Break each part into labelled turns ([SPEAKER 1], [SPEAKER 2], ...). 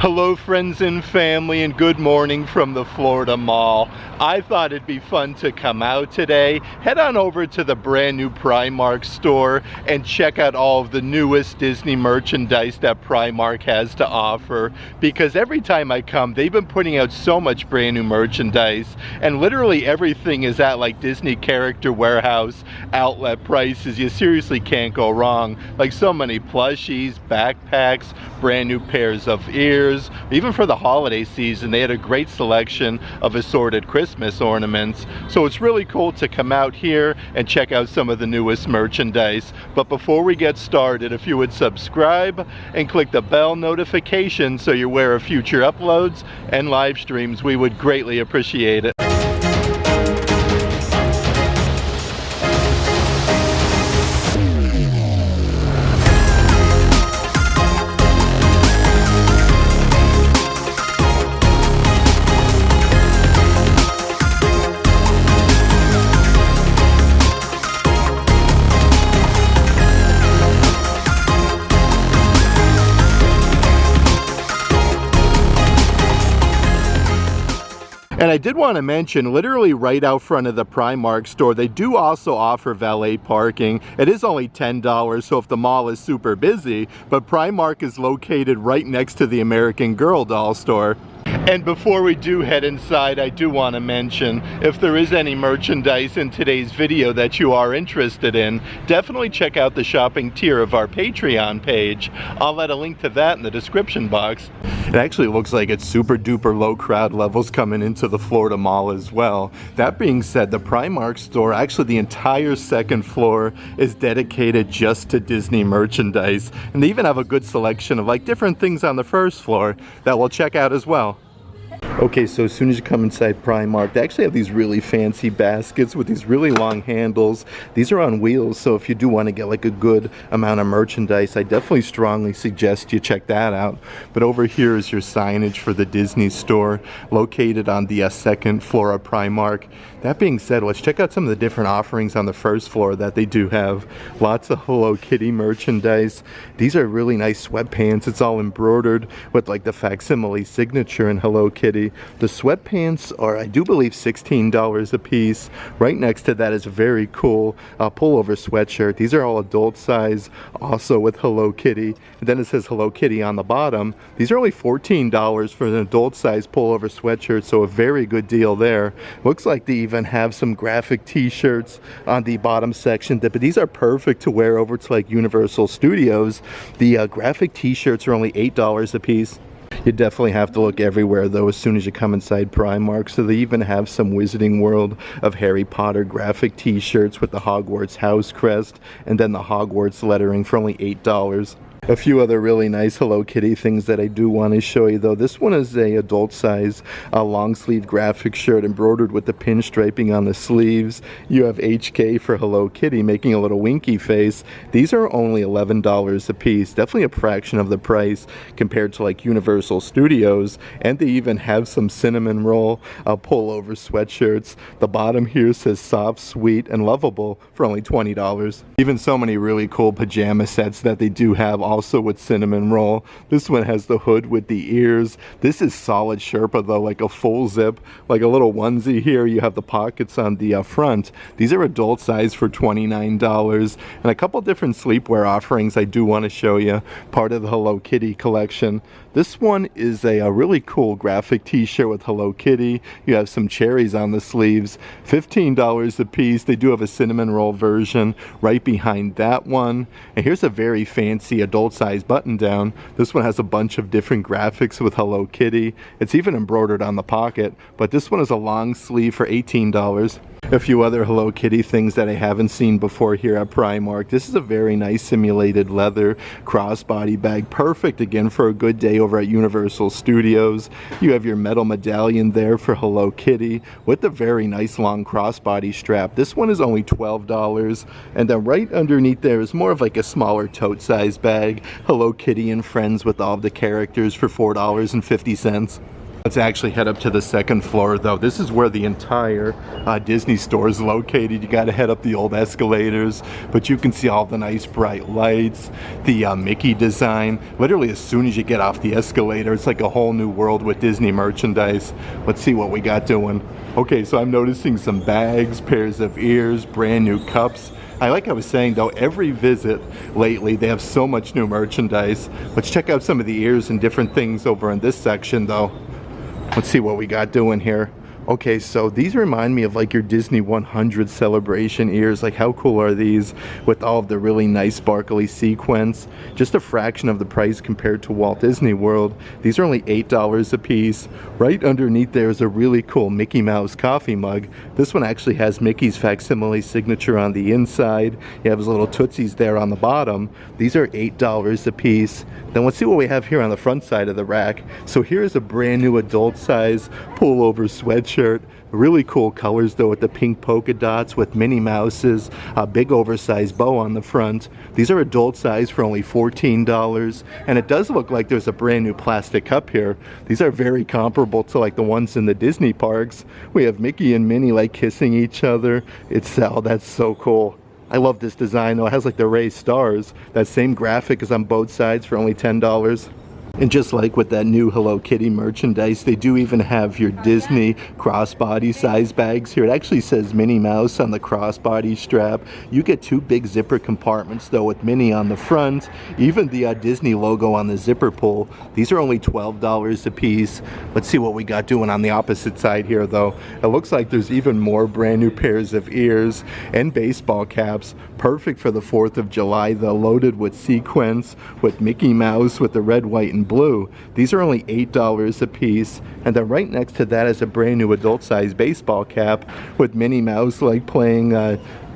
[SPEAKER 1] Hello friends and family, and good morning from the Florida Mall. I thought it'd be fun to come out today, head on over to the brand new PRIMARK store and check out all of the newest Disney merchandise that PRIMARK has to offer, because every time I come they've been putting out so much brand new merchandise, and literally everything is at like Disney Character Warehouse outlet prices. You seriously can't go wrong. Like so many plushies, backpacks, brand new pairs of ears. Even for the holiday season they had a great selection of assorted Christmas ornaments, so it's really cool to come out here and check out some of the newest merchandise. But before we get started, if you would subscribe and click the bell notification so you're aware of future uploads and live streams, we would greatly appreciate it. And I did want to mention, literally right out front of the PRIMARK store, they do also offer valet parking. It is only $10, so if the mall is super busy, but PRIMARK is located right next to the American Girl doll store. And before we do head inside, I do want to mention, if there is any merchandise in today's video that you are interested in, definitely check out the shopping tier of our Patreon page. I'll add a link to that in the description box. It actually looks like it's super duper low crowd levels coming into the Florida Mall as well. That being said, the PRIMARK store, actually the entire second floor, is dedicated just to Disney merchandise. And they even have a good selection of like different things on the first floor that we'll check out as well. Okay, so as soon as you come inside PRIMARK, they actually have these really fancy baskets with these really long handles. These are on wheels, so if you do want to get like a good amount of merchandise, I definitely strongly suggest you check that out. But over here is your signage for the Disney store, located on the second floor of PRIMARK. That being said, let's check out some of the different offerings on the first floor that they do have. Lots of Hello Kitty merchandise. These are really nice sweatpants. It's all embroidered with like the facsimile signature in Hello Kitty. The sweatpants are, I do believe, $16 a piece. Right next to that is a very cool pullover sweatshirt. These are all adult size, also with Hello Kitty. And then it says Hello Kitty on the bottom. These are only $14 for an adult size pullover sweatshirt, so a very good deal there. Looks like they even have some graphic t-shirts on the bottom section, but these are perfect to wear over to like Universal Studios. The graphic t-shirts are only $8 a piece. You definitely have to look everywhere though as soon as you come inside PRIMARK. So they even have some Wizarding World of Harry Potter graphic t-shirts with the Hogwarts house crest and then the Hogwarts lettering for only $8. A few other really nice Hello Kitty things that I do want to show you though. This one is a adult size long sleeve graphic shirt embroidered with the pinstriping on the sleeves. You have HK for Hello Kitty making a little winky face. These are only $11 a piece. Definitely a fraction of the price compared to like Universal Studios. And they even have some cinnamon roll pullover sweatshirts. The bottom here says soft, sweet, and lovable for only $20. Even so many really cool pajama sets that they do have also with cinnamon roll. This one has the hood with the ears. This is solid Sherpa though, like a full zip, like a little onesie here. You have the pockets on the front. These are adult size for $29. And a couple different sleepwear offerings I do want to show you, part of the Hello Kitty collection. This one is a really cool graphic t-shirt with Hello Kitty. You have some cherries on the sleeves, $15 a piece. They do have a cinnamon roll version right behind that one. And here's a very fancy adult size button down. This one has a bunch of different graphics with Hello Kitty. It's even embroidered on the pocket, but this one is a long sleeve for $18. A few other Hello Kitty things that I haven't seen before here at PRIMARK. This is a very nice simulated leather crossbody bag, perfect again for a good day over at Universal Studios. You have your metal medallion there for Hello Kitty with a very nice long crossbody strap. This one is only $12, and then right underneath there is more of like a smaller tote size bag. Hello Kitty and Friends with all of the characters for $4.50. Let's actually head up to the second floor though. This is where the entire Disney store is located. You gotta head up the old escalators, but you can see all the nice bright lights, the Mickey design. Literally as soon as you get off the escalator, it's like a whole new world with Disney merchandise. Let's see what we got doing. Okay, so I'm noticing some bags, pairs of ears, brand new cups. Like I was saying though, every visit lately they have so much new merchandise. Let's check out some of the ears and different things over in this section though. Let's see what we got doing here. Okay, so these remind me of like your Disney 100 celebration ears. Like how cool are these with all of the really nice sparkly sequins? Just a fraction of the price compared to Walt Disney World. These are only $8 a piece. Right underneath there is a really cool Mickey Mouse coffee mug. This one actually has Mickey's facsimile signature on the inside. You have his little tootsies there on the bottom. These are $8 a piece. Then let's see what we have here on the front side of the rack. So here's a brand new adult size pullover sweatshirt. Really cool colors though, with the pink polka dots with Minnie Mouse's a big oversized bow on the front. These are adult size for only $14, and it does look like there's a brand new plastic cup here. These are very comparable to like the ones in the Disney parks. We have Mickey and Minnie like kissing each other. That's so cool. I love this design though. It has like the raised stars. That same graphic is on both sides for only $10. And just like with that new Hello Kitty merchandise, they do even have your Disney crossbody size bags here. It actually says Minnie Mouse on the crossbody strap. You get two big zipper compartments though with Minnie on the front, even the Disney logo on the zipper pull. These are only $12 a piece. Let's see what we got doing on the opposite side here though. It looks like there's even more brand new pairs of ears and baseball caps. Perfect for the 4th of July though, loaded with sequins, with Mickey Mouse with the red, white, and blue. These are only $8 a piece. And then right next to that is a brand new adult size baseball cap with Minnie Mouse like playing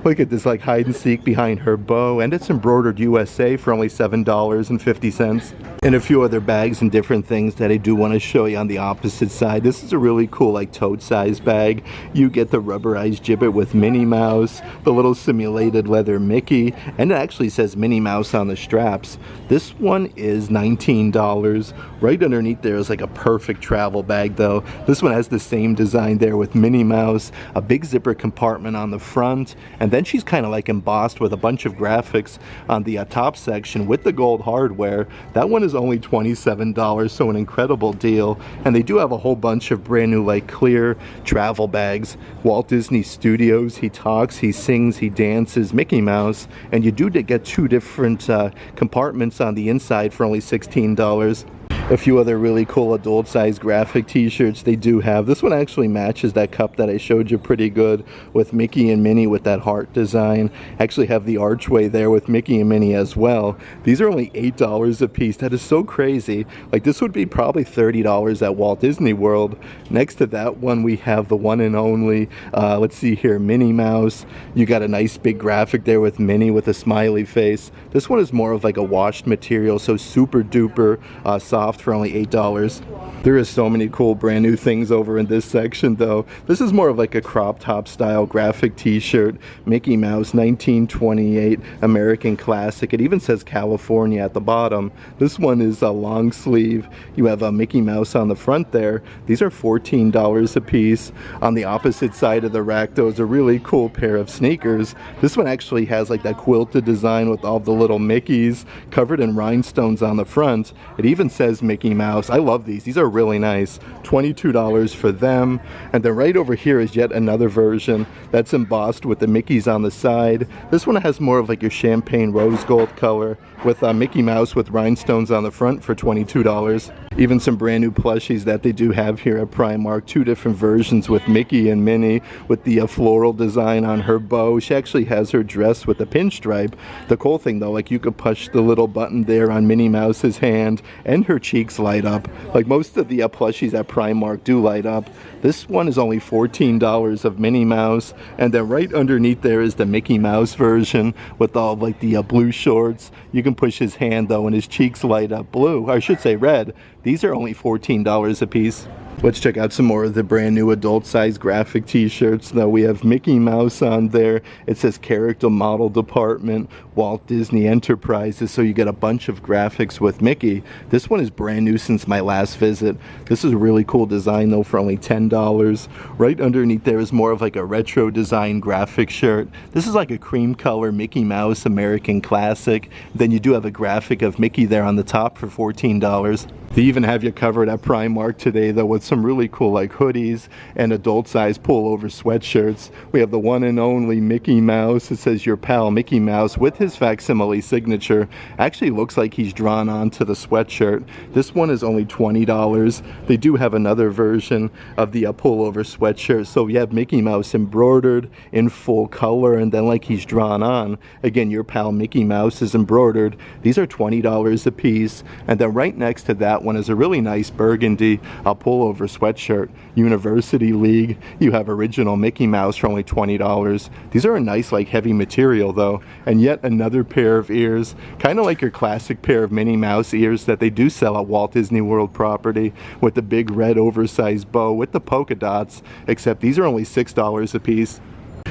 [SPEAKER 1] look at this, like hide and seek behind her bow, and it's embroidered USA for only $7.50. And a few other bags and different things that I do want to show you on the opposite side. This is a really cool like tote size bag. You get the rubberized gibbet with Minnie Mouse, the little simulated leather Mickey, and it actually says Minnie Mouse on the straps. This one is $19. Right underneath there is like a perfect travel bag though. This one has the same design there with Minnie Mouse, a big zipper compartment on the front, and then she's kind of like embossed with a bunch of graphics on the top section with the gold hardware. That one is only $27, so an incredible deal. And they do have a whole bunch of brand new like clear travel bags. Walt Disney Studios, he talks, he sings, he dances, Mickey Mouse, and you do get two different compartments on the inside for only $16. A few other really cool adult size graphic t-shirts they do have. This one actually matches that cup that I showed you pretty good with Mickey and Minnie with that heart design. Actually have the archway there with Mickey and Minnie as well. These are only $8 a piece. That is so crazy. Like this would be probably $30 at Walt Disney World. Next to that one we have the one and only, let's see here, Minnie Mouse. You got a nice big graphic there with Minnie with a smiley face. This one is more of like a washed material, so super duper soft for only $8. There is so many cool brand new things over in this section though. This is more of like a crop top style graphic t-shirt. Mickey Mouse 1928 American classic. It even says California at the bottom. This one is a long sleeve. You have a Mickey Mouse on the front there. These are $14 a piece. On the opposite side of the rack though is a really cool pair of sneakers. This one actually has like that quilted design with all the little Mickeys covered in rhinestones on the front. It even says Mickey Mouse. I love these. These are really nice. $22 for them. And then right over here is yet another version that's embossed with the Mickeys on the side. This one has more of like your champagne rose gold color with Mickey Mouse with rhinestones on the front for $22. Even some brand new plushies that they do have here at Primark. Two different versions with Mickey and Minnie with the floral design on her bow. She actually has her dress with the pinstripe. The cool thing though, like you could push the little button there on Minnie Mouse's hand and her cheeks light up. Like most of the plushies at Primark do light up. This one is only $14 of Minnie Mouse, and then right underneath there is the Mickey Mouse version with all of like the blue shorts. You can push his hand though and his cheeks light up blue, or I should say red. These are only $14 a piece. Let's check out some more of the brand new adult size graphic t-shirts. Now we have Mickey Mouse on there. It says Character Model Department, Walt Disney Enterprises, so you get a bunch of graphics with Mickey. This one is brand new since my last visit. This is a really cool design though for only $10. Right underneath there is more of like a retro design graphic shirt. This is like a cream color Mickey Mouse American Classic. Then you do have a graphic of Mickey there on the top for $14. They even have you covered at Primark today though with some really cool like hoodies and adult size pullover sweatshirts. We have the one and only Mickey Mouse. It says your pal Mickey Mouse with his facsimile signature. Actually looks like he's drawn onto the sweatshirt. This one is only $20. They do have another version of the pullover sweatshirt. So you have Mickey Mouse embroidered in full color and then like he's drawn on. Again, your pal Mickey Mouse is embroidered. These are $20 a piece. And then right next to that one is a really nice burgundy pullover sweatshirt. University League. You have original Mickey Mouse for only $20. These are a nice like heavy material though. And yet another pair of ears, kind of like your classic pair of Minnie Mouse ears that they do sell at Walt Disney World property, with the big red oversized bow with the polka dots, except these are only $6 a piece.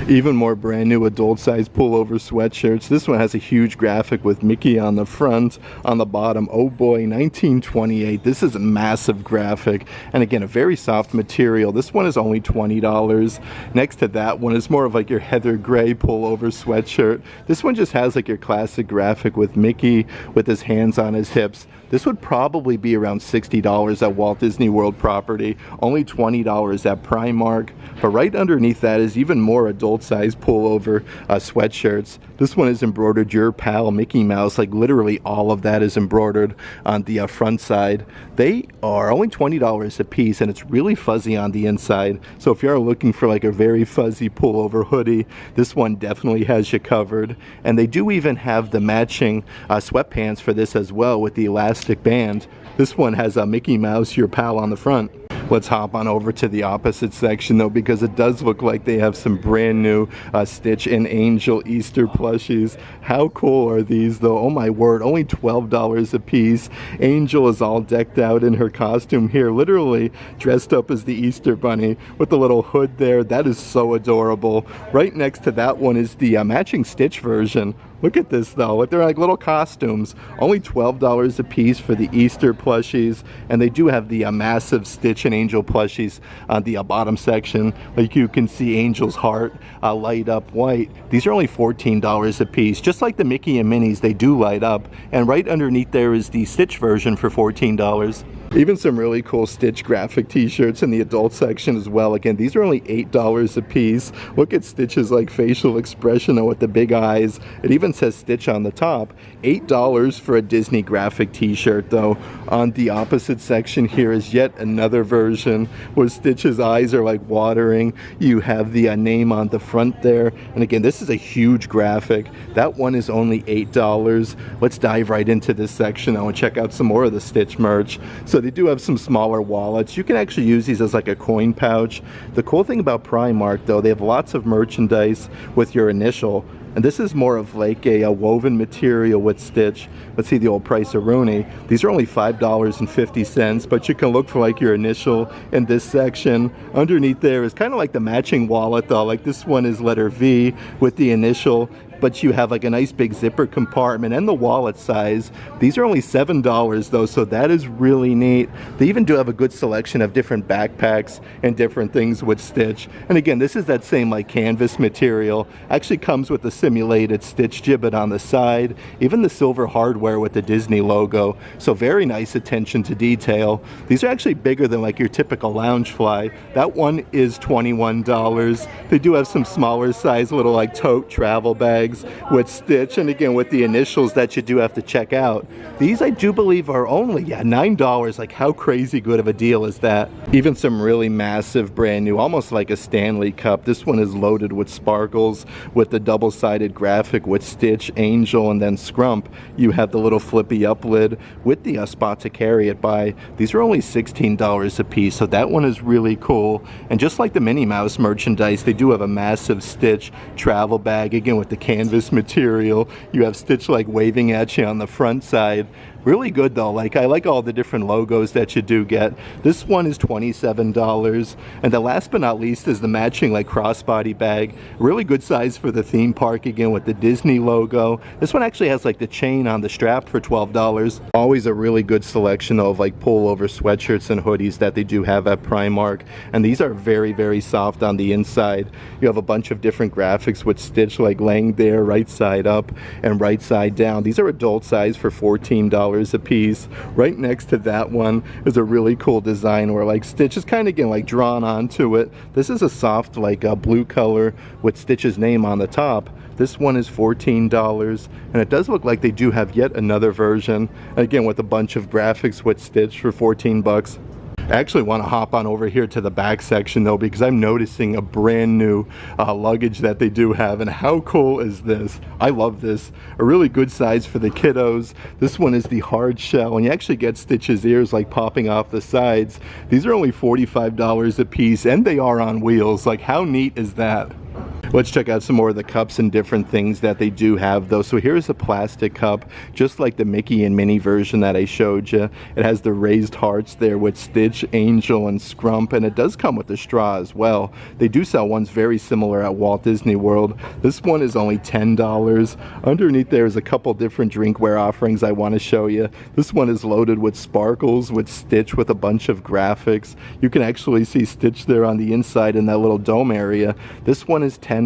[SPEAKER 1] Even more brand new adult size pullover sweatshirts. This one has a huge graphic with Mickey on the front, on the bottom. Oh boy, 1928. This is a massive graphic. And again, a very soft material. This one is only $20. Next to that one is more of like your heather gray pullover sweatshirt. This one just has like your classic graphic with Mickey with his hands on his hips. This would probably be around $60 at Walt Disney World property, only $20 at Primark. But right underneath that is even more adult size pullover sweatshirts. This one is embroidered your pal Mickey Mouse, like literally all of that is embroidered on the front side. They are only $20 a piece and it's really fuzzy on the inside. So if you're looking for like a very fuzzy pullover hoodie, this one definitely has you covered. And they do even have the matching sweatpants for this as well with the elastic band. This one has a Mickey Mouse, your pal, on the front. Let's hop on over to the opposite section though, because it does look like they have some brand new Stitch and Angel Easter plushies. How cool are these though? Oh my word, only $12 a piece. Angel is all decked out in her costume here, literally dressed up as the Easter Bunny with the little hood there. That is so adorable. Right next to that one is the matching Stitch version. Look at this though, they're like little costumes. Only $12 a piece for the Easter plushies, and they do have the massive Stitch and Angel plushies on the bottom section. Like you can see Angel's heart light up white. These are only $14 a piece. Just like the Mickey and Minnie's, they do light up. And right underneath there is the Stitch version for $14. Even some really cool Stitch graphic t-shirts in the adult section as well. Again, these are only $8 a piece. Look at Stitch's like facial expression though with the big eyes. It even says Stitch on the top. $8 for a Disney graphic t-shirt though. On the opposite section here is yet another version where Stitch's eyes are like watering. You have the name on the front there. And again, this is a huge graphic. That one is only $8. Let's dive right into this section now and check out some more of the Stitch merch. So they do have some smaller wallets. You can actually use these as like a coin pouch. The cool thing about Primark though, they have lots of merchandise with your initial. And this is more of like a woven material with Stitch. Let's see the old price of Rooney. These are only $5.50, but you can look for like your initial in this section. Underneath there is kind of like the matching wallet though. Like this one is letter V with the initial, but you have like a nice big zipper compartment and the wallet size. These are only $7 though, so that is really neat. They even do have a good selection of different backpacks and different things with Stitch. And again, this is that same like canvas material. Actually comes with the simulated Stitch gibbet on the side, even the silver hardware with the Disney logo. So very nice attention to detail. These are actually bigger than like your typical Loungefly. That one is $21. They do have some smaller size little like tote travel bags with Stitch, and again with the initials that you do have to check out. These I do believe are only $9. Like how crazy good of a deal is that? Even some really massive brand new, almost like a Stanley cup. This one is loaded with sparkles with the double-sided graphic with Stitch, Angel, and then Scrump. You have the little flippy up lid with the spot to carry it by. These are only $16 a piece, so that one is really cool. And just like the Minnie Mouse merchandise, they do have a massive Stitch travel bag, again with the canvas material. You have Stitch like waving at you on the front side. Really good though. Like, I like all the different logos that you do get. This one is $27. And the last but not least is the matching like crossbody bag. Really good size for the theme park, again with the Disney logo. This one actually has like the chain on the strap for $12. Always a really good selection of like pullover sweatshirts and hoodies that they do have at Primark. And these are very, very soft on the inside. You have a bunch of different graphics with Stitch like laying there right side up and right side down. These are adult size for $14 a piece. Right next to that one is a really cool design where like Stitch is kind of getting like drawn onto it. This is a soft like blue color with Stitch's name on the top. This one is $14, and it does look like they do have yet another version, again with a bunch of graphics with Stitch for 14 bucks. I actually want to hop on over here to the back section though, because I'm noticing a brand new luggage that they do have, and how cool is this? I love this. A really good size for the kiddos. This one is the hard shell, and you actually get Stitch's ears like popping off the sides. These are only $45 a piece, and they are on wheels. Like, how neat is that? Let's check out some more of the cups and different things that they do have though. So here's a plastic cup, just like the Mickey and Minnie version that I showed you. It has the raised hearts there with Stitch, Angel, and Scrump, and it does come with the straw as well. They do sell ones very similar at Walt Disney World. This one is only $10. Underneath there is a couple different drinkware offerings I want to show you. This one is loaded with sparkles with Stitch with a bunch of graphics. You can actually see Stitch there on the inside in that little dome area. This one is $10.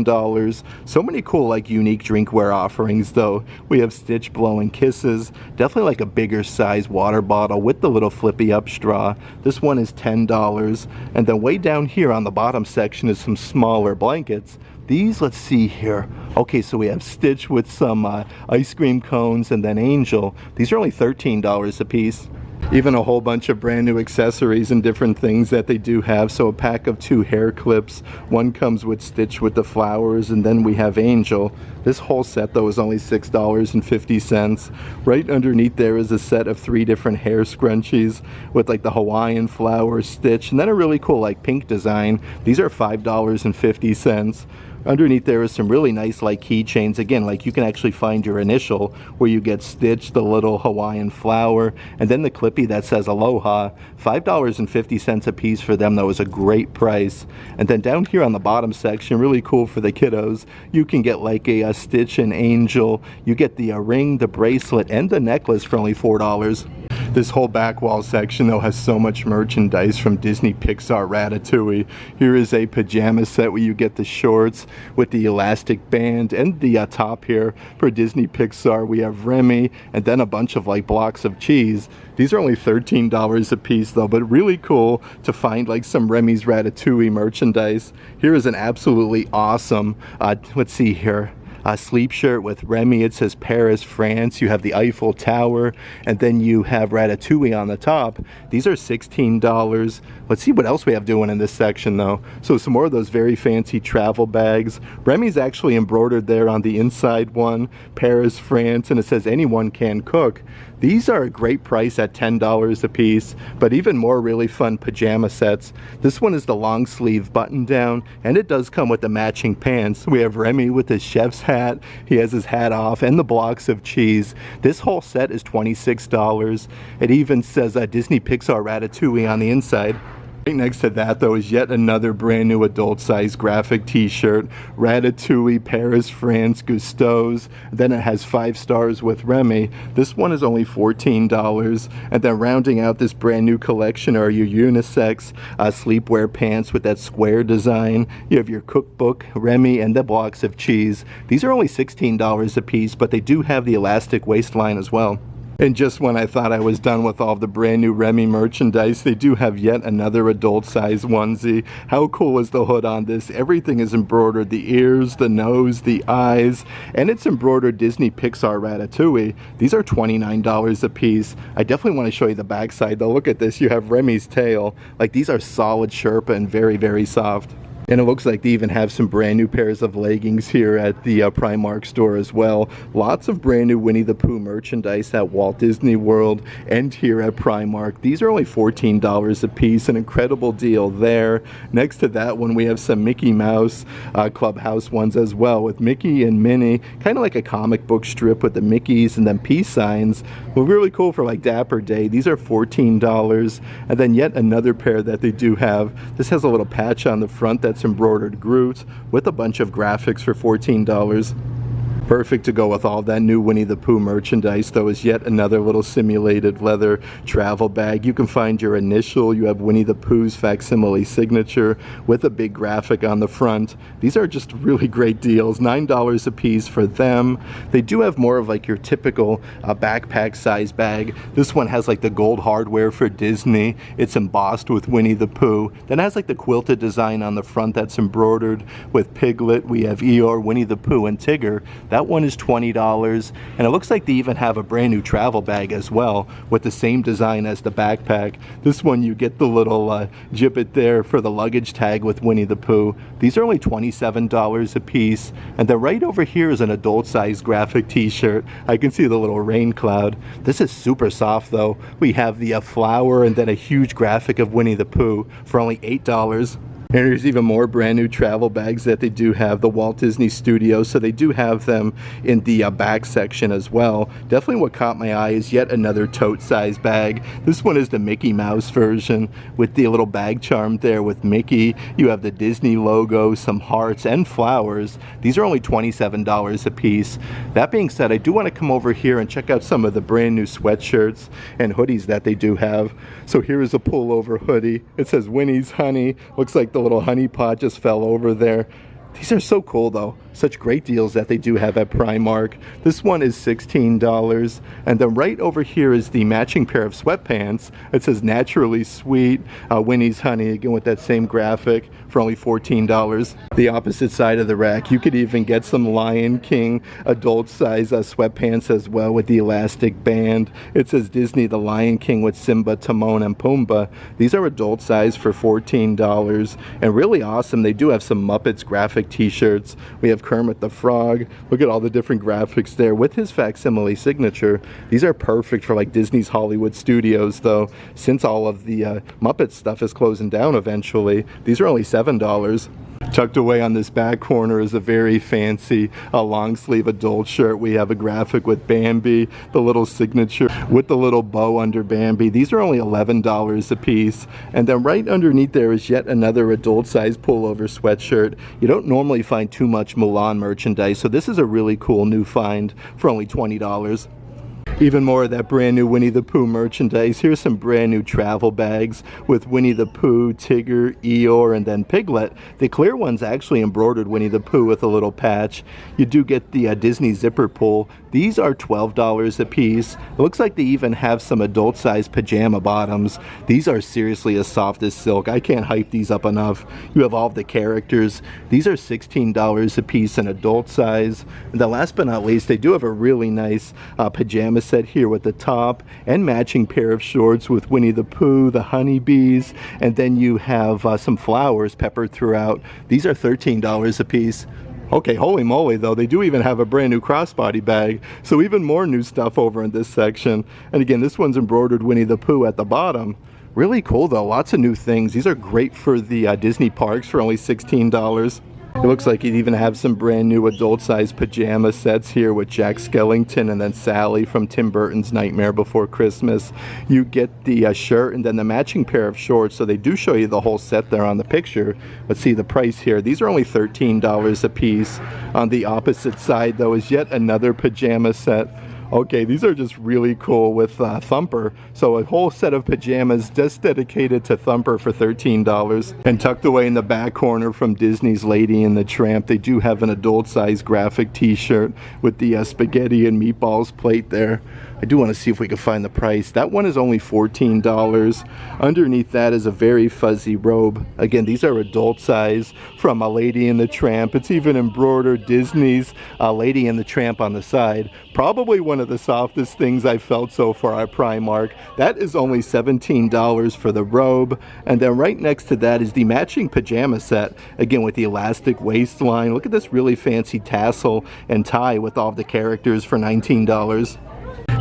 [SPEAKER 1] So many cool like unique drinkware offerings though. We have Stitch blowing kisses, definitely like a bigger size water bottle with the little flippy up straw. This one is $10. And then way down here on the bottom section is some smaller blankets. These, let's see here. Okay, so we have Stitch with some ice cream cones, and then Angel. These are only $13 a piece. Even a whole bunch of brand new accessories and different things that they do have. So a pack of 2 hair clips. One comes with Stitch with the flowers, and then we have Angel. This whole set though is only $6.50. Right underneath there is a set of 3 different hair scrunchies with like the Hawaiian flower Stitch, and then a really cool like pink design. These are $5.50. Underneath there is some really nice like keychains. Again, like you can actually find your initial where you get Stitch, the little Hawaiian flower, and then the clippy that says Aloha. $5.50 a piece for them though is a great price. And then down here on the bottom section, really cool for the kiddos, you can get like a Stitch and Angel. You get the ring, the bracelet, and the necklace for only $4. This whole back wall section though has so much merchandise from Disney, Pixar, Ratatouille. Here is a pajama set where you get the shorts with the elastic band and the top here. For Disney, Pixar, we have Remy, and then a bunch of like blocks of cheese. These are only $13 a piece though, but really cool to find like some Remy's Ratatouille merchandise. Here is an absolutely awesome, let's see here, sleep shirt with Remy. It says Paris, France. You have the Eiffel Tower, and then you have Ratatouille on the top. These are $16. Let's see what else we have doing in this section though. So some more of those very fancy travel bags. Remy's actually embroidered there on the inside one, Paris, France, and it says anyone can cook. These are a great price at $10 a piece, but even more really fun pajama sets. This one is the long sleeve button down, and it does come with the matching pants. We have Remy with his chef's hat. He has his hat off and the blocks of cheese. This whole set is $26. It even says Disney Pixar Ratatouille on the inside. Right next to that though is yet another brand new adult size graphic t-shirt, Ratatouille, Paris, France, Gusteau's. Then it has 5 stars with Remy. This one is only $14. And then rounding out this brand new collection are your unisex sleepwear pants with that square design. You have your cookbook, Remy, and the blocks of cheese. These are only $16 a piece, but they do have the elastic waistline as well. And just when I thought I was done with all the brand new Remy merchandise, they do have yet another adult size onesie. How cool is the hood on this? Everything is embroidered, the ears, the nose, the eyes, and it's embroidered Disney Pixar Ratatouille. These are $29 a piece. I definitely want to show you the backside though. Look at this, you have Remy's tail. Like, these are solid Sherpa and very, very soft. And it looks like they even have some brand new pairs of leggings here at the Primark store as well. Lots of brand new Winnie the Pooh merchandise at Walt Disney World and here at Primark. These are only $14 a piece, an incredible deal there. Next to that one we have some Mickey Mouse Clubhouse ones as well with Mickey and Minnie, kind of like a comic book strip with the Mickeys and then peace signs. Well, really cool for like Dapper Day. These are $14. And then yet another pair that they do have. This has a little patch on the front that's embroidered Groot with a bunch of graphics for $14. Perfect to go with all that new Winnie the Pooh merchandise, though, is yet another little simulated leather travel bag. You can find your initial. You have Winnie the Pooh's facsimile signature with a big graphic on the front. These are just really great deals. $9 a piece for them. They do have more of like your typical backpack size bag. This one has like the gold hardware for Disney. It's embossed with Winnie the Pooh. Then it has like the quilted design on the front that's embroidered with Piglet. We have Eeyore, Winnie the Pooh, and Tigger. That one is $20, and it looks like they even have a brand new travel bag as well with the same design as the backpack. This one you get the little gibbet there for the luggage tag with Winnie the Pooh. These are only $27 a piece. And then right over here is an adult size graphic t-shirt. I can see the little rain cloud. This is super soft though. We have the flower and then a huge graphic of Winnie the Pooh for only $8. And there's even more brand new travel bags that they do have, the Walt Disney Studios, so they do have them in the back section as well. Definitely what caught my eye is yet another tote size bag. This one is the Mickey Mouse version with the little bag charm there with Mickey. You have the Disney logo, some hearts, and flowers. These are only $27 a piece. That being said, I do want to come over here and check out some of the brand new sweatshirts and hoodies that they do have. So here is a pullover hoodie. It says Winnie's Honey. Looks like the little honey pot just fell over there. These are so cool though. Such great deals that they do have at Primark. This one is $16. And then right over here is the matching pair of sweatpants. It says Naturally Sweet, Winnie's Honey, again with that same graphic for only $14. The opposite side of the rack, you could even get some Lion King adult size sweatpants as well with the elastic band. It says Disney the Lion King with Simba, Timon, and Pumbaa. These are adult size for $14 and really awesome. They do have some Muppets graphic t-shirts. We have Kermit the Frog. Look at all the different graphics there with his facsimile signature. These are perfect for like Disney's Hollywood Studios though, since all of the Muppet stuff is closing down eventually. These are only $7. Tucked away on this back corner is a very fancy long sleeve adult shirt. We have a graphic with Bambi, the little signature with the little bow under Bambi. These are only $11 a piece. And then right underneath there is yet another adult size pullover sweatshirt. You don't normally find too much Mulan merchandise, so this is a really cool new find for only $20. Even more of that brand new Winnie the Pooh merchandise. Here's some brand new travel bags with Winnie the Pooh, Tigger, Eeyore, and then Piglet. The clear one's actually embroidered Winnie the Pooh with a little patch. You do get the Disney zipper pull. These are $12 a piece. It looks like they even have some adult size pajama bottoms. These are seriously as soft as silk. I can't hype these up enough. You have all of the characters. These are $16 a piece in adult size. And then last but not least, they do have a really nice pajama set here with the top and matching pair of shorts with Winnie the Pooh, the honeybees, and then you have some flowers peppered throughout. These are $13 a piece. Okay, holy moly though, they do even have a brand new crossbody bag, so even more new stuff over in this section. And again, this one's embroidered Winnie the Pooh at the bottom. Really cool though, lots of new things. These are great for the Disney parks for only $16. It looks like you even have some brand new adult size pajama sets here with Jack Skellington and then Sally from Tim Burton's Nightmare Before Christmas. You get the shirt and then the matching pair of shorts, so they do show you the whole set there on the picture. Let's see the price here. These are only $13 a piece. On the opposite side though is yet another pajama set. Okay, these are just really cool with Thumper. So a whole set of pajamas just dedicated to Thumper for $13. And tucked away in the back corner from Disney's Lady and the Tramp, they do have an adult size graphic t-shirt with the spaghetti and meatballs plate there. I do want to see if we can find the price. That one is only $14. Underneath that is a very fuzzy robe. Again, these are adult size from a Lady and the Tramp. It's even embroidered Disney's Lady and the Tramp on the side. Probably one of the softest things I've felt so far at Primark. That is only $17 for the robe. And then right next to that is the matching pajama set. Again, with the elastic waistline. Look at this really fancy tassel and tie with all the characters for $19.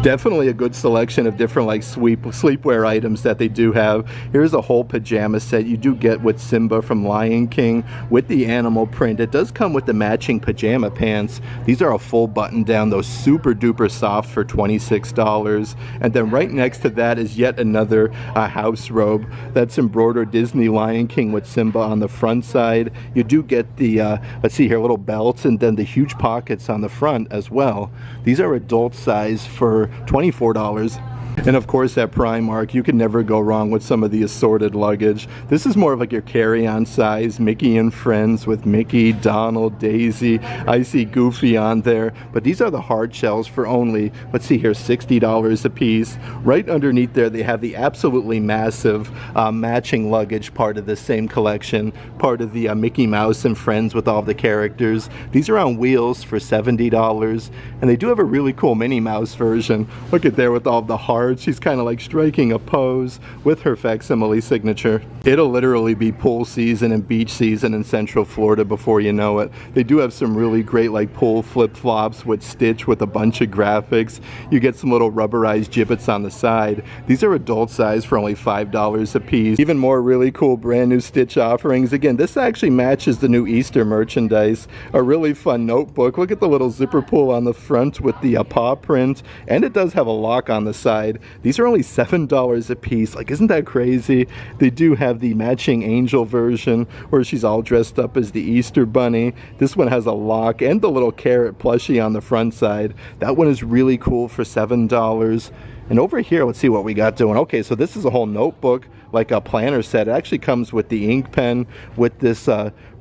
[SPEAKER 1] Definitely a good selection of different like sleepwear items that they do have. Here's a whole pajama set you do get with Simba from Lion King with the animal print. It does come with the matching pajama pants. These are a full button down, those super duper soft for $26. And then right next to that is yet another house robe that's embroidered Disney Lion King with Simba on the front side. You do get the let's see here, little belts and then the huge pockets on the front as well. These are adult size for $24. And of course at Primark you can never go wrong with some of the assorted luggage. This is more of like your carry-on size, Mickey and Friends with Mickey, Donald, Daisy. I see Goofy on there, but these are the hard shells for only, let's see here, $60 a piece. Right underneath there they have the absolutely massive matching luggage, part of the same collection, part of the Mickey Mouse and Friends with all the characters. These are on wheels for $70, and they do have a really cool Minnie Mouse version. Look at there with all the hard. She's kind of like striking a pose with her facsimile signature. It'll literally be pool season and beach season in Central Florida before you know it. They do have some really great like pool flip-flops with Stitch with a bunch of graphics. You get some little rubberized gibbets on the side. These are adult size for only $5 a piece. Even more really cool brand new Stitch offerings. Again, this actually matches the new Easter merchandise. A really fun notebook. Look at the little zipper pull on the front with the paw print, and it does have a lock on the side. These are only $7 a piece. Like, isn't that crazy? They do have the matching angel version where she's all dressed up as the Easter bunny. This one has a lock and the little carrot plushie on the front side. That one is really cool for $7. And over here, let's see what we got doing. Okay, so this is a whole notebook, like a planner set. It actually comes with the ink pen with this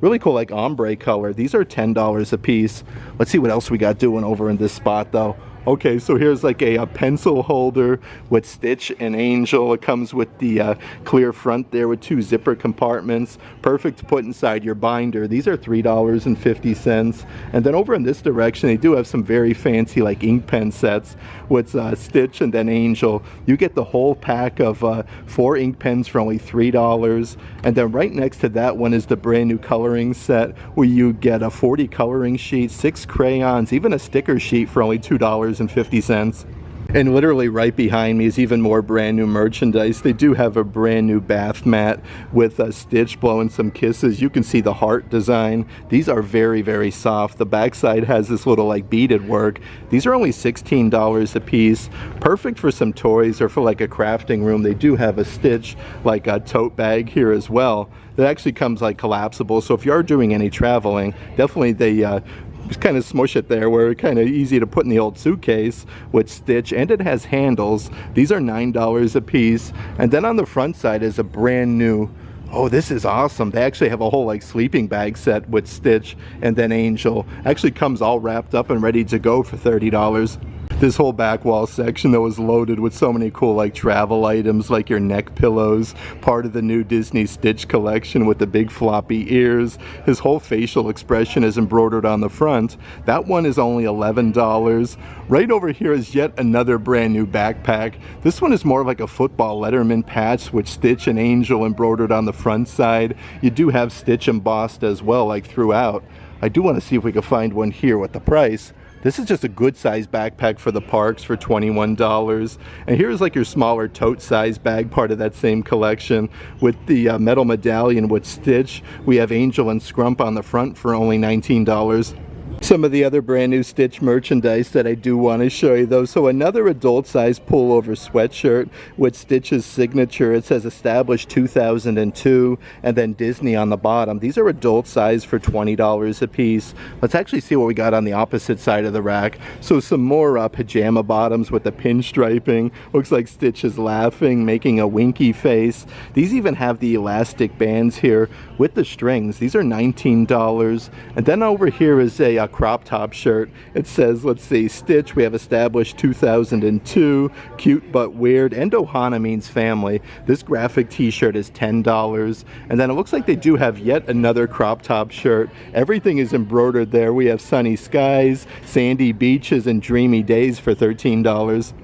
[SPEAKER 1] really cool like ombre color. These are $10 a piece. Let's see what else we got doing over in this spot though. Okay, so here's like a pencil holder with Stitch and Angel. It comes with the clear front there with 2 zipper compartments. Perfect to put inside your binder. These are $3.50. And then over in this direction, they do have some very fancy like ink pen sets with Stitch and then Angel. You get the whole pack of 4 ink pens for only $3. And then right next to that one is the brand new coloring set where you get a 40 coloring sheet, 6 crayons, even a sticker sheet for only $2.50. And literally right behind me is even more brand new merchandise. They do have a brand new bath mat with a Stitch blowing some kisses. You can see the heart design. These are very, very soft. The backside has this little like beaded work. These are only $16 a piece. Perfect for some toys or for like a crafting room. They do have a Stitch like a tote bag here as well. That actually comes like collapsible. So if you are doing any traveling, definitely they just kind of smush it there where it's kind of easy to put in the old suitcase with Stitch, and it has handles. These are $9 a piece. And then on the front side is a brand new, oh, this is awesome. They actually have a whole like sleeping bag set with Stitch and then Angel. Actually comes all wrapped up and ready to go for $30. This whole back wall section though is loaded with so many cool like travel items like your neck pillows, part of the new Disney Stitch collection with the big floppy ears. His whole facial expression is embroidered on the front. That one is only $11. Right over here is yet another brand new backpack. This one is more like a football letterman patch with Stitch and Angel embroidered on the front side. You do have Stitch embossed as well like throughout. I do want to see if we can find one here with the price. This is just a good size backpack for the parks for $21. And here's like your smaller tote size bag, part of that same collection with the metal medallion with Stitch. We have Angel and Scrump on the front for only $19. Some of the other brand new Stitch merchandise that I do want to show you though. So another adult size pullover sweatshirt with Stitch's signature. It says established 2002 and then Disney on the bottom. These are adult size for $20 a piece. Let's actually see what we got on the opposite side of the rack. So some more pajama bottoms with the pinstriping. Looks like Stitch is laughing, making a winky face. These even have the elastic bands here with the strings. These are $19. And then over here is a crop top shirt. It says, let's see, Stitch, we have established 2002, cute but weird, and Ohana means family. This graphic t-shirt is $10. And then it looks like they do have yet another crop top shirt. Everything is embroidered there. We have sunny skies, sandy beaches, and dreamy days for $13.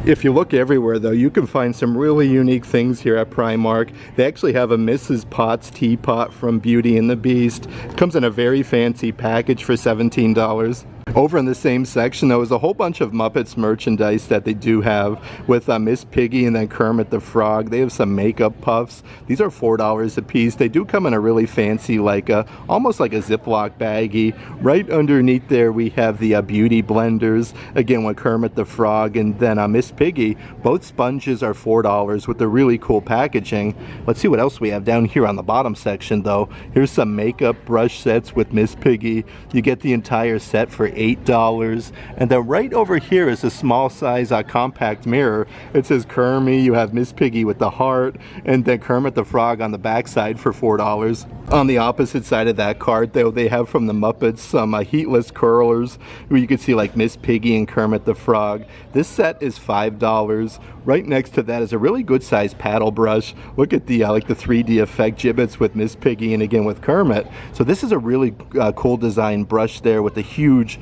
[SPEAKER 1] If you look everywhere though, you can find some really unique things here at Primark. They actually have a Mrs. Potts teapot from Beauty and the Beast. It comes in a very fancy package for $17. Over in the same section, there was a whole bunch of Muppets merchandise that they do have with Miss Piggy and then Kermit the Frog. They have some makeup puffs. These are $4 a piece. They do come in a really fancy, like almost like a Ziploc baggie. Right underneath there, we have the beauty blenders, again with Kermit the Frog and then Miss Piggy. Both sponges are $4 with the really cool packaging. Let's see what else we have down here on the bottom section though. Here's some makeup brush sets with Miss Piggy. You get the entire set for $8. And then right over here is a small size compact mirror. It says Kermie, you have Miss Piggy with the heart, and then Kermit the Frog on the back side for $4. On the opposite side of that card though, they have from the Muppets some heatless curlers where you can see like Miss Piggy and Kermit the Frog. This set is $5. Right next to that is a really good sized paddle brush. Look at the like the 3D effect gibbets with Miss Piggy and again with Kermit. So this is a really cool design brush there with the huge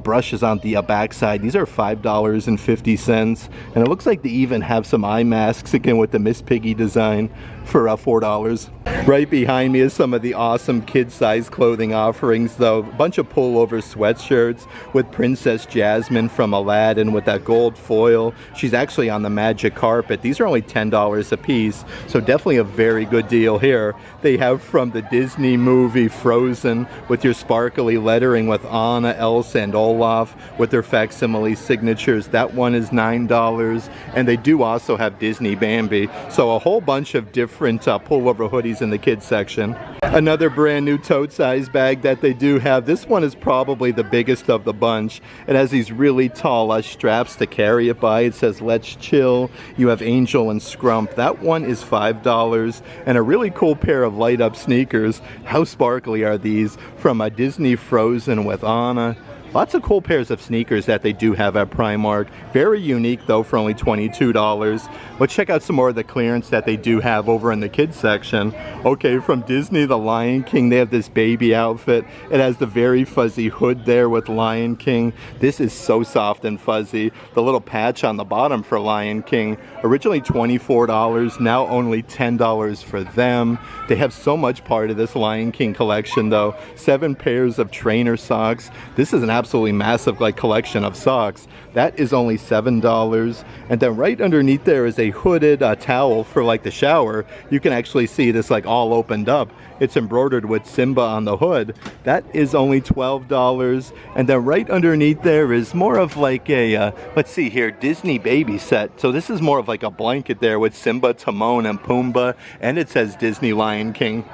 [SPEAKER 1] brushes on the back side. These are $5.50, and it looks like they even have some eye masks again with the Miss Piggy design for $4. Right behind me is some of the awesome kid-size clothing offerings though. A bunch of pullover sweatshirts with Princess Jasmine from Aladdin with that gold foil. She's actually on the magic carpet. These are only $10 a piece, so definitely a very good deal here. They have from the Disney movie Frozen with your sparkly lettering with Anna, Elsa, and Olaf with their facsimile signatures. That one is $9, and they do also have Disney Bambi. So a whole bunch of different pullover hoodies in the kids section. Another brand new tote size bag that they do have. This one is probably the biggest of the bunch. It has these really tall straps to carry it by. It says Let's Chill. You have Angel and Scrump. That one is $5, and a really cool pair of light up sneakers. How sparkly are these? From a Disney Frozen with Anna. Lots of cool pairs of sneakers that they do have at Primark. Very unique though for only $22. Let's check out some more of the clearance that they do have over in the kids section. Okay, from Disney, The Lion King, they have this baby outfit. It has the very fuzzy hood there with Lion King. This is so soft and fuzzy. The little patch on the bottom for Lion King, originally $24, now only $10 for them. They have so much part of this Lion King collection though. 7 pairs of trainer socks. This is an absolutely massive like collection of socks. That is only $7. And then right underneath there is a hooded towel for like the shower. You can actually see this like all opened up. It's embroidered with Simba on the hood. That is only $12. And then right underneath there is more of like a, let's see here, Disney baby set. So this is more of like a blanket there with Simba, Timon, and Pumbaa. And it says Disney Lion King.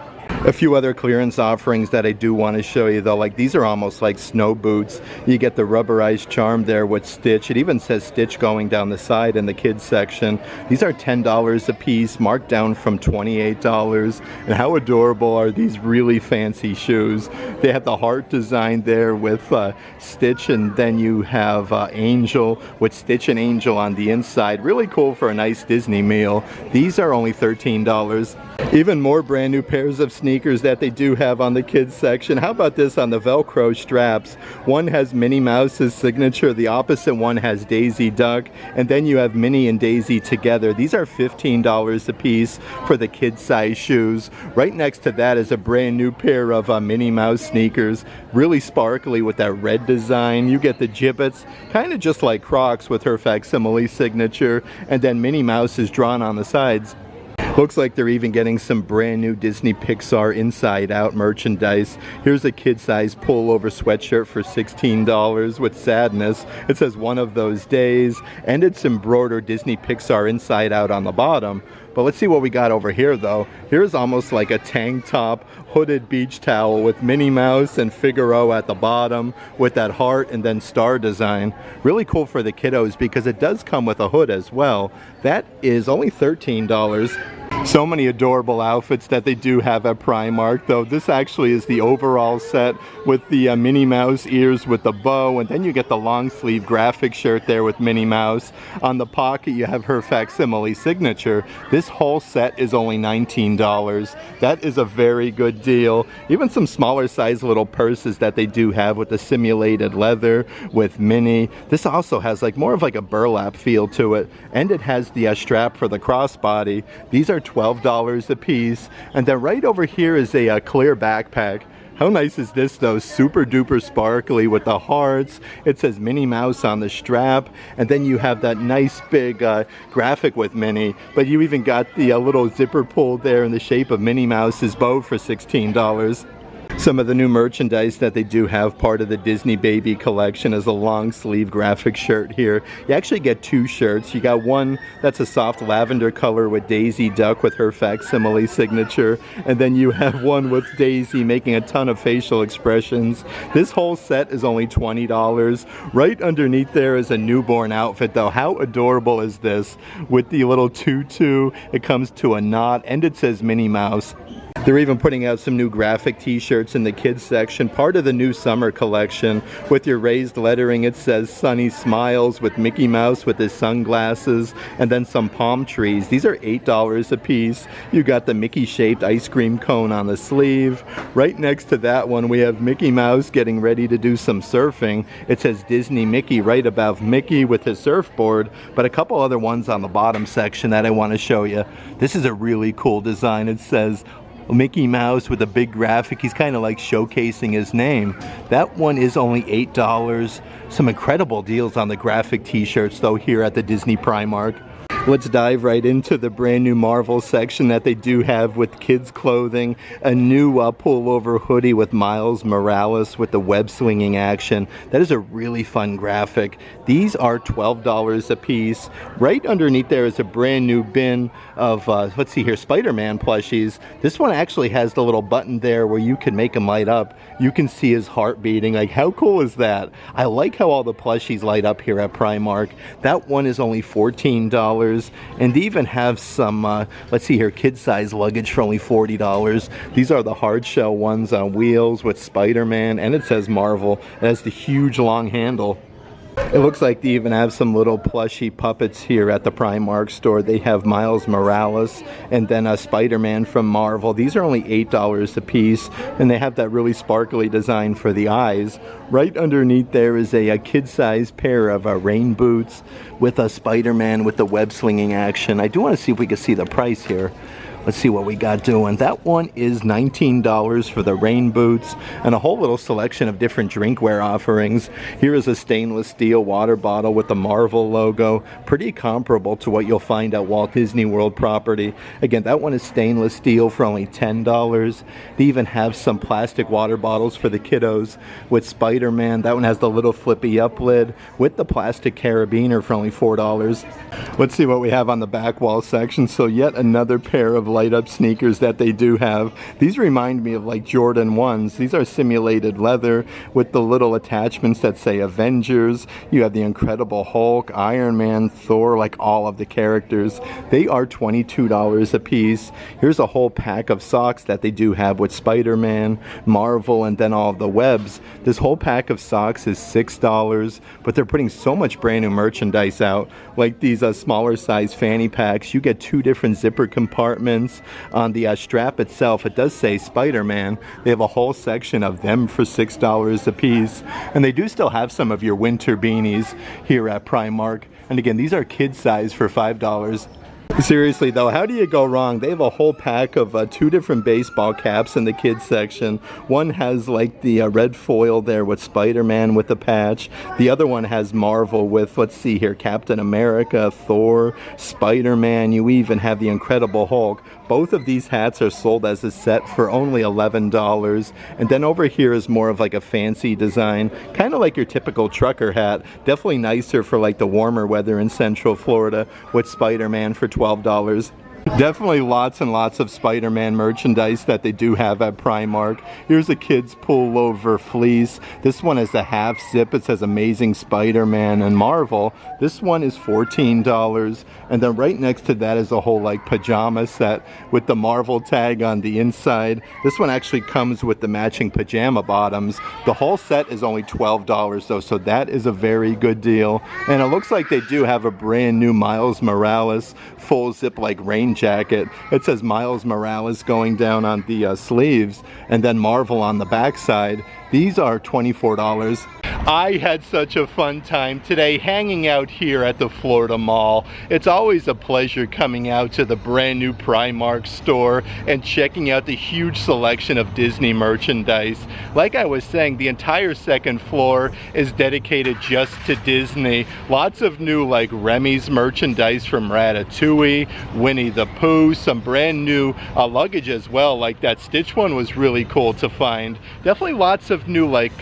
[SPEAKER 1] A few other clearance offerings that I do want to show you though, like these are almost like snow boots. You get the rubberized charm there with Stitch. It even says Stitch going down the side in the kids section. These are $10 a piece, marked down from $28. And how adorable are these really fancy shoes? They have the heart design there with Stitch, and then you have Angel with Stitch and Angel on the inside. Really cool for a nice Disney meal. These are only $13. Even more brand new pairs of sneakers that they do have on the kids section. How about this on the Velcro straps? One has Minnie Mouse's signature, the opposite one has Daisy Duck, and then you have Minnie and Daisy together. These are $15 a piece for the kids size shoes. Right next to that is a brand new pair of Minnie Mouse sneakers, really sparkly with that red design. You get the gibbets, kind of just like Crocs with her facsimile signature, and then Minnie Mouse is drawn on the sides. Looks like they're even getting some brand new Disney Pixar Inside Out merchandise. Here's a kid-size pullover sweatshirt for $16 with Sadness. It says One of Those Days, and it's embroidered Disney Pixar Inside Out on the bottom. But let's see what we got over here though. Here's almost like a tank top hooded beach towel with Minnie Mouse and Figaro at the bottom with that heart and then star design. Really cool for the kiddos because it does come with a hood as well. That is only $13. So many adorable outfits that they do have at Primark, though. This actually is the overall set with the Minnie Mouse ears with the bow, and then you get the long sleeve graphic shirt there with Minnie Mouse. On the pocket you have her facsimile signature. This whole set is only $19. That is a very good deal. Even some smaller size little purses that they do have with the simulated leather with Minnie. This also has like more of like a burlap feel to it, and it has the strap for the crossbody. These are $12 a piece. And then right over here is a clear backpack. How nice is this though? Super duper sparkly with the hearts. It says Minnie Mouse on the strap, and then you have that nice big graphic with Minnie, but you even got the little zipper pull there in the shape of Minnie Mouse's bow for $16. Some of the new merchandise that they do have, part of the Disney Baby collection, is a long sleeve graphic shirt here. You actually get two shirts. You got one that's a soft lavender color with Daisy Duck with her facsimile signature, and then you have one with Daisy making a ton of facial expressions. This whole set is only $20. Right underneath there is a newborn outfit though. How adorable is this? With the little tutu, it comes to a knot, and it says Minnie Mouse. They're even putting out some new graphic t-shirts in the kids section, part of the new summer collection. With your raised lettering, it says Sunny Smiles with Mickey Mouse with his sunglasses, and then some palm trees. These are $8 a piece. You got the Mickey shaped ice cream cone on the sleeve. Right next to that one we have Mickey Mouse getting ready to do some surfing. It says Disney Mickey right above Mickey with his surfboard, but a couple other ones on the bottom section that I want to show you. This is a really cool design. It says Mickey Mouse with a big graphic. He's kind of like showcasing his name. That one is only $8. Some incredible deals on the graphic t-shirts though here at the Disney Primark. Let's dive right into the brand new Marvel section that they do have with kids clothing. A new pullover hoodie with Miles Morales with the web swinging action. That is a really fun graphic. These are $12 a piece. Right underneath there is a brand new bin of, let's see here, Spider-Man plushies. This one actually has the little button there where you can make him light up. You can see his heart beating. Like, how cool is that? I like how all the plushies light up here at Primark. That one is only $14. And they even have some, let's see here, kid-size luggage for only $40. These are the hard shell ones on wheels with Spider-Man, and it says Marvel. It has the huge long handle. It looks like they even have some little plushy puppets here at the Primark store. They have Miles Morales and then a Spider-Man from Marvel. These are only $8 a piece, and they have that really sparkly design for the eyes. Right underneath there is a kid-sized pair of rain boots with a Spider-Man with the web slinging action. I do want to see if we can see the price here. Let's see what we got doing. That one is $19 for the rain boots, and a whole little selection of different drinkware offerings. Here is a stainless steel water bottle with the Marvel logo. Pretty comparable to what you'll find at Walt Disney World property. Again, that one is stainless steel for only $10. They even have some plastic water bottles for the kiddos with Spider-Man. That one has the little flippy up lid with the plastic carabiner for only $4. Let's see what we have on the back wall section. So yet another pair of light up sneakers that they do have. These remind me of like Jordan 1s. These are simulated leather with the little attachments that say Avengers. You have the Incredible Hulk, Iron Man, Thor, like all of the characters. They are $22 a piece. Here's a whole pack of socks that they do have with Spider-Man, Marvel, and then all of the webs. This whole pack of socks is $6, but they're putting so much brand new merchandise out, like these smaller size fanny packs. You get two different zipper compartments. On the strap itself, it does say Spider-Man. They have a whole section of them for $6 a piece. And they do still have some of your winter beanies here at Primark. And again, these are kid size for $5. Seriously though, how do you go wrong? They have a whole pack of two different baseball caps in the kids section. One has like the red foil there with Spider-Man with the patch. The other one has Marvel with, let's see here, Captain America, Thor, Spider-Man. You even have the Incredible Hulk. Both of these hats are sold as a set for only $11. And then over here is more of like a fancy design, kind of like your typical trucker hat. Definitely nicer for like the warmer weather in Central Florida with Spider-Man for $12. Definitely lots and lots of Spider-Man merchandise that they do have at Primark. Here's a kid's pullover fleece. This one is a half zip. It says Amazing Spider-Man and Marvel. This one is $14. And then right next to that is a whole like pajama set with the Marvel tag on the inside. This one actually comes with the matching pajama bottoms. The whole set is only $12 though, so that is a very good deal. And it looks like they do have a brand new Miles Morales full zip like rain jacket. It says Miles Morales going down on the sleeves and then Marvel on the back side. These are $24. I had such a fun time today hanging out here at the Florida Mall. It's always a pleasure coming out to the brand new Primark store and checking out the huge selection of Disney merchandise. Like I was saying, the entire second floor is dedicated just to Disney. Lots of new like Remy's merchandise from Ratatouille, Winnie the Pooh, some brand new luggage as well, like that Stitch one was really cool to find. Definitely lots of new like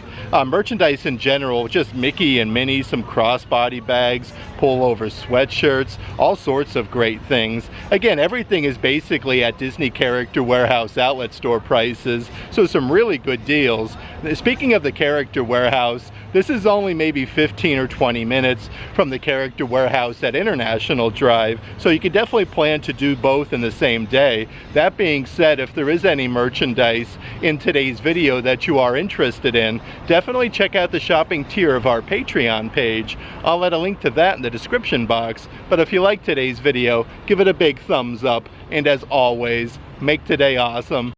[SPEAKER 1] merchandise in general, just Mickey and Minnie, some crossbody bags, pullover sweatshirts, all sorts of great things. Again, everything is basically at Disney Character Warehouse outlet store prices, so some really good deals. Speaking of the Character Warehouse, this is only maybe 15 or 20 minutes from the Character Warehouse at International Drive, so you could definitely plan to do both in the same day. That being said, if there is any merchandise in today's video that you are interested in, definitely check out the shopping tier of our Patreon page. I'll add a link to that in the description box, but if you like today's video, give it a big thumbs up, and as always, make today awesome.